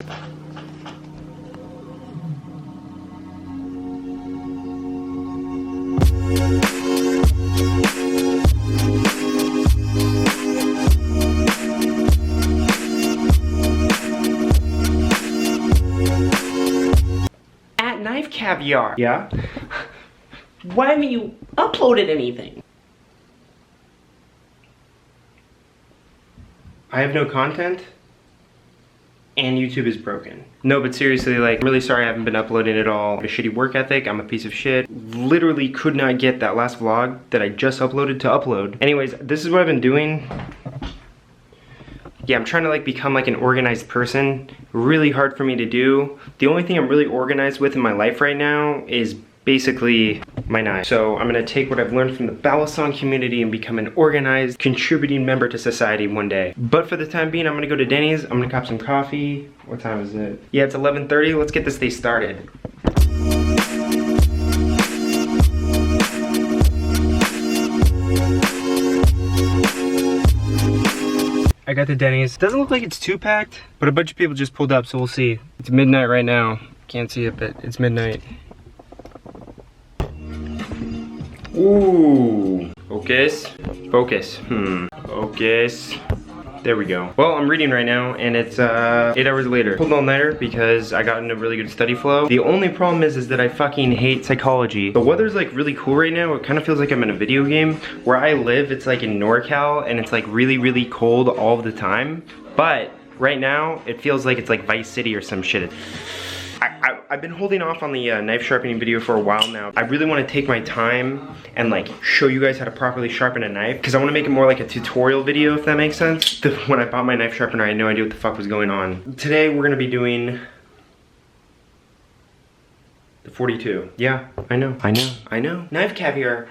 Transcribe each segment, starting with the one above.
At Knife Caviar. Yeah? Why haven't you uploaded anything? I have no content, and YouTube is broken. No, but seriously, like, I'm really sorry I haven't been uploading at all. I have a shitty work ethic, I'm a piece of shit. Literally could not get that last vlog that I just uploaded to upload. Anyways, this is what I've been doing. Yeah, I'm trying to like become like an organized person. Really hard for me to do. The only thing I'm really organized with in my life right now is basically my knife. So I'm gonna take what I've learned from the balisong community and become an organized, contributing member to society one day. But for the time being, I'm gonna go to Denny's, I'm gonna cop some coffee. What time is it? Yeah, it's 11:30, let's get this day started. I got the Denny's. Doesn't look like it's too packed, but a bunch of people just pulled up, so we'll see. It's midnight right now. Can't see it, but it's midnight. Ooh. Focus. Focus. Focus. There we go. Well, I'm reading right now, and it's 8 hours later. Pulled all-nighter because I got in a really good study flow. The only problem is that I fucking hate psychology. The weather's like really cool right now. It kind of feels like I'm in a video game. Where I live, it's like in NorCal, and it's like really, really cold all the time. But right now, it feels like it's like Vice City or some shit. I've been holding off on the knife sharpening video for a while now. I really want to take my time and like show you guys how to properly sharpen a knife, because I want to make it more like a tutorial video, if that makes sense. When I bought my knife sharpener, I had no idea what the fuck was going on. Today we're gonna be doing the 42. Yeah, I know. Knife Caviar,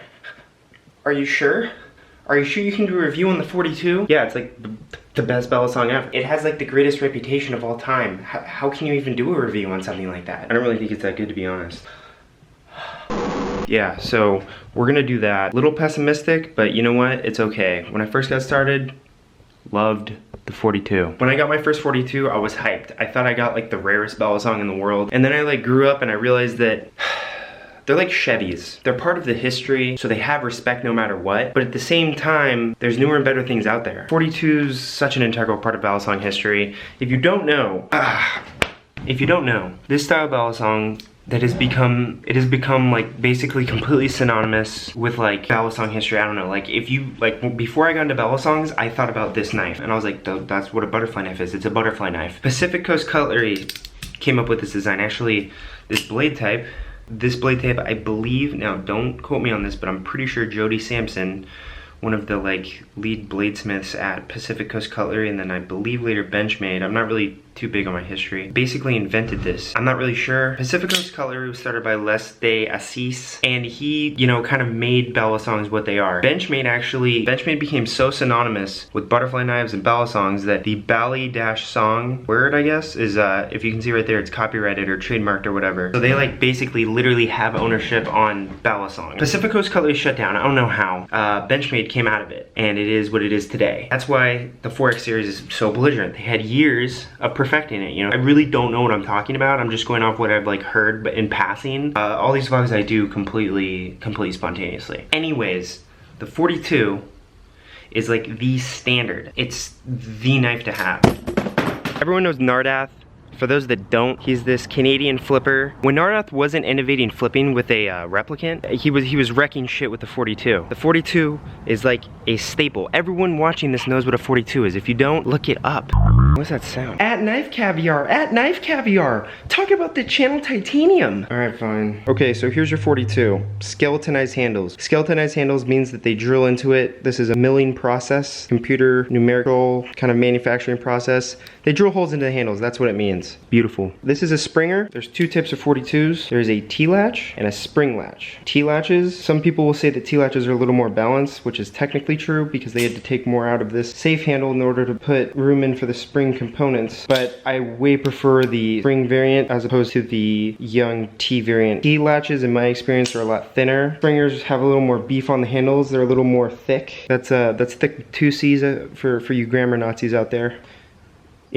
are you sure? Are you sure you can do a review on the 42? Yeah, it's like the best balisong ever. It has like the greatest reputation of all time. How can you even do a review on something like that? I don't really think it's that good, to be honest. Yeah, so we're gonna do that. A little pessimistic, but you know what? It's okay. When I first got started, loved the 42. When I got my first 42, I was hyped. I thought I got like the rarest balisong in the world. And then I like grew up and I realized that they're like Chevys. They're part of the history, so they have respect no matter what. But at the same time, there's newer and better things out there. 42's such an integral part of balisong history. If you don't know, this style of balisong that has become like basically completely synonymous with like balisong history. I don't know, like if you, like before I got into balisongs, I thought about this knife and I was like, that's what a butterfly knife is. It's a butterfly knife. Pacific Coast Cutlery came up with this design. Actually, this blade type, I believe, now don't quote me on this, but I'm pretty sure Jody Sampson, one of the like lead bladesmiths at Pacific Coast Cutlery, and then I believe later Benchmade, I'm not really too big on my history, basically invented this. I'm not really sure. Pacific Coast Cutlery was started by Les de Assis, and he, you know, kind of made balisongs what they are. Benchmade became so synonymous with butterfly knives and balisongs that the bali-song word, I guess, is, if you can see right there, it's copyrighted or trademarked or whatever. So they like basically literally have ownership on balisong. Pacific Coast Cutlery shut down, I don't know how. Benchmade came out of it, and it is what it is today. That's why the 4X series is so belligerent. They had years of perfecting it, you know. I really don't know what I'm talking about. I'm just going off what I've like heard, but in passing. All these vlogs I do completely spontaneously. Anyways, the 42 is like the standard. It's the knife to have. Everyone knows Nardath. For those that don't, he's this Canadian flipper. When Nardath wasn't innovating flipping with a replicant, he was wrecking shit with the 42. The 42 is like a staple. Everyone watching this knows what a 42 is. If you don't, look it up. What's that sound? At Knife Caviar, talk about the channel titanium. All right, fine. Okay, so here's your 42. Skeletonized handles. Skeletonized handles means that they drill into it. This is a milling process, computer numerical kind of manufacturing process. They drill holes into the handles, that's what it means. Beautiful. This is a Springer. There's two types of 42s. There's a T-latch and a spring latch. T-latches, some people will say that T-latches are a little more balanced, which is technically true because they had to take more out of this safe handle in order to put room in for the spring components. But I way prefer the spring variant as opposed to the young T variant. T-latches, in my experience, are a lot thinner. Springers have a little more beef on the handles. They're a little more thick. That's thick with two C's for you grammar Nazis out there.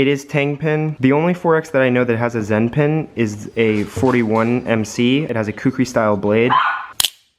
It is Tang pin. The only 4X that I know that has a Zen pin is a 41 MC. It has a kukri style blade.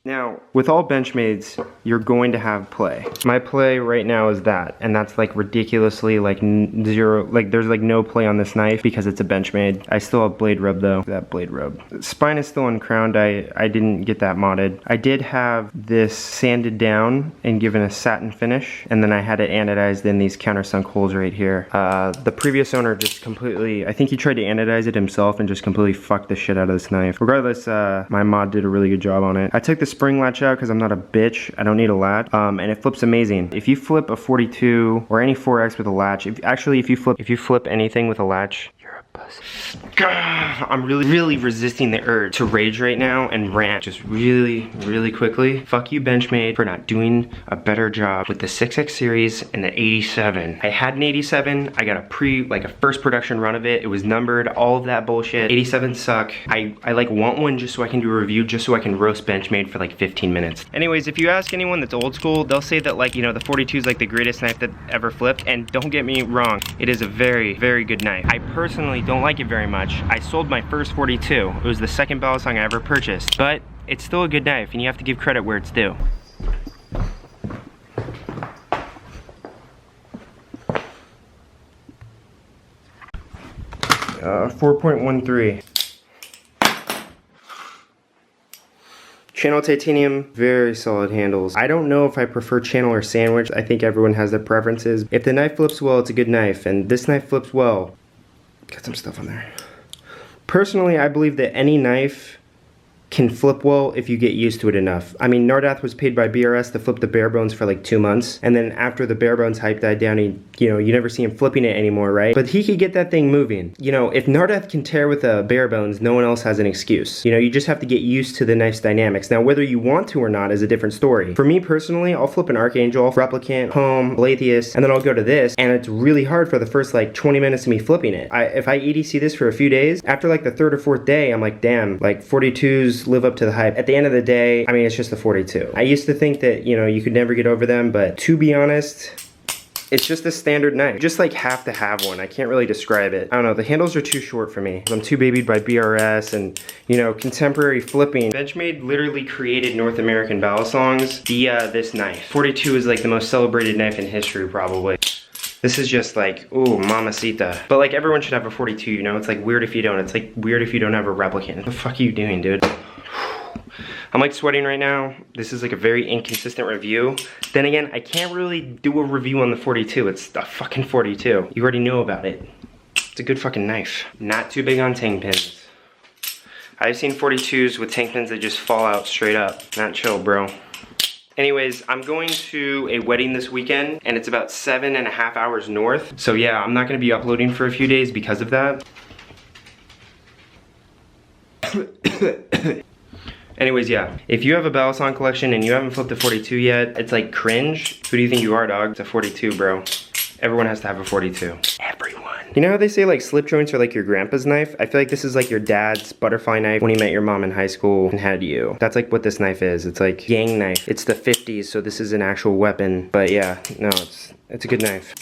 Now, with all Benchmades, you're going to have play. My play right now is that, and that's like ridiculously like zero, like there's like no play on this knife because it's a Benchmade. I still have blade rub though, that blade rub. Spine is still uncrowned, I didn't get that modded. I did have this sanded down and given a satin finish, and then I had it anodized in these countersunk holes right here. The previous owner just completely, I think he tried to anodize it himself and just completely fucked the shit out of this knife. Regardless, my mod did a really good job on it. I took the spring latch out because I'm not a bitch. I don't need a latch, and it flips amazing. If you flip a 42 or any 4X with a latch, if you flip anything with a latch, you're a pussy. I'm really resisting the urge to rage right now and rant just really quickly. Fuck you, Benchmade, for not doing a better job with the 6X series and the 87. I had an 87. I got a first production run of it. It was numbered, all of that bullshit. 87s suck. I like want one just so I can do a review, just so I can roast Benchmade for like 15 minutes. Anyways, if you ask anyone that's old school, they'll say that like, you know, the 42 is like the greatest knife that ever flipped, and don't get me wrong, it is a very good knife. I personally don't like it very much. I sold my first 42. It was the second Balisong I ever purchased, but it's still a good knife and you have to give credit where it's due. 4.13. Channel titanium, very solid handles. I don't know if I prefer channel or sandwich. I think everyone has their preferences. If the knife flips well, it's a good knife, and this knife flips well. Got some stuff on there. Personally, I believe that any knife can flip well if you get used to it enough. I mean, Nardath was paid by BRS to flip the bare bones for like 2 months, and then after the bare bones hype died down, you never see him flipping it anymore, right? But he could get that thing moving. You know, if Nardath can tear with a bare bones, no one else has an excuse. You know, you just have to get used to the knife's dynamics. Now, whether you want to or not is a different story. For me personally, I'll flip an Archangel, Replicant, Home, Blathius, and then I'll go to this, and it's really hard for the first like 20 minutes of me flipping it. If I EDC this for a few days, after like the 3rd or 4th day, I'm like, damn, like 42s live up to the hype. At the end of the day, I mean, it's just a 42. I used to think that, you know, you could never get over them, but to be honest, it's just a standard knife. You just like have to have one. I can't really describe it. I don't know, the handles are too short for me. I'm too babied by BRS and, you know, contemporary flipping. Benchmade literally created North American Balisongs via this knife. 42 is like the most celebrated knife in history, probably. This is just like, ooh, mamacita. But like everyone should have a 42, you know? It's like weird if you don't. It's like weird if you don't have a replicant. What the fuck are you doing, dude? I'm like sweating right now. This is like a very inconsistent review. Then again, I can't really do a review on the 42. It's a fucking 42. You already know about it. It's a good fucking knife. Not too big on tang pins. I've seen 42s with tang pins that just fall out straight up. Not chill, bro. Anyways, I'm going to a wedding this weekend, and it's about 7.5 hours north. So yeah, I'm not gonna be uploading for a few days because of that. Anyways, yeah, if you have a Balisong collection and you haven't flipped a 42 yet, it's like cringe. Who do you think you are, dog? It's a 42, bro. Everyone has to have a 42. Everyone. You know how they say like slip joints are like your grandpa's knife? I feel like this is like your dad's butterfly knife when he met your mom in high school and had you. That's like what this knife is. It's like gang knife. It's the 50s, so this is an actual weapon. But yeah, no, it's a good knife.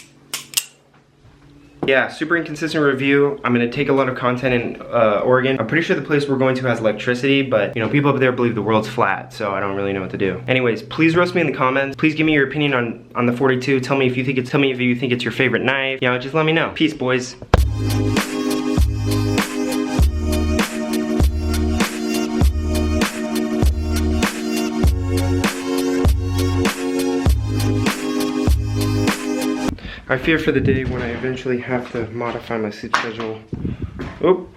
Yeah, super inconsistent review. I'm gonna take a lot of content in Oregon. I'm pretty sure the place we're going to has electricity, but you know, people up there believe the world's flat, so I don't really know what to do. Anyways, please roast me in the comments. Please give me your opinion on the 42. Tell me if you think it's your favorite knife. You know, just let me know. Peace, boys. I fear for the day when I eventually have to modify my sleep schedule. Oop.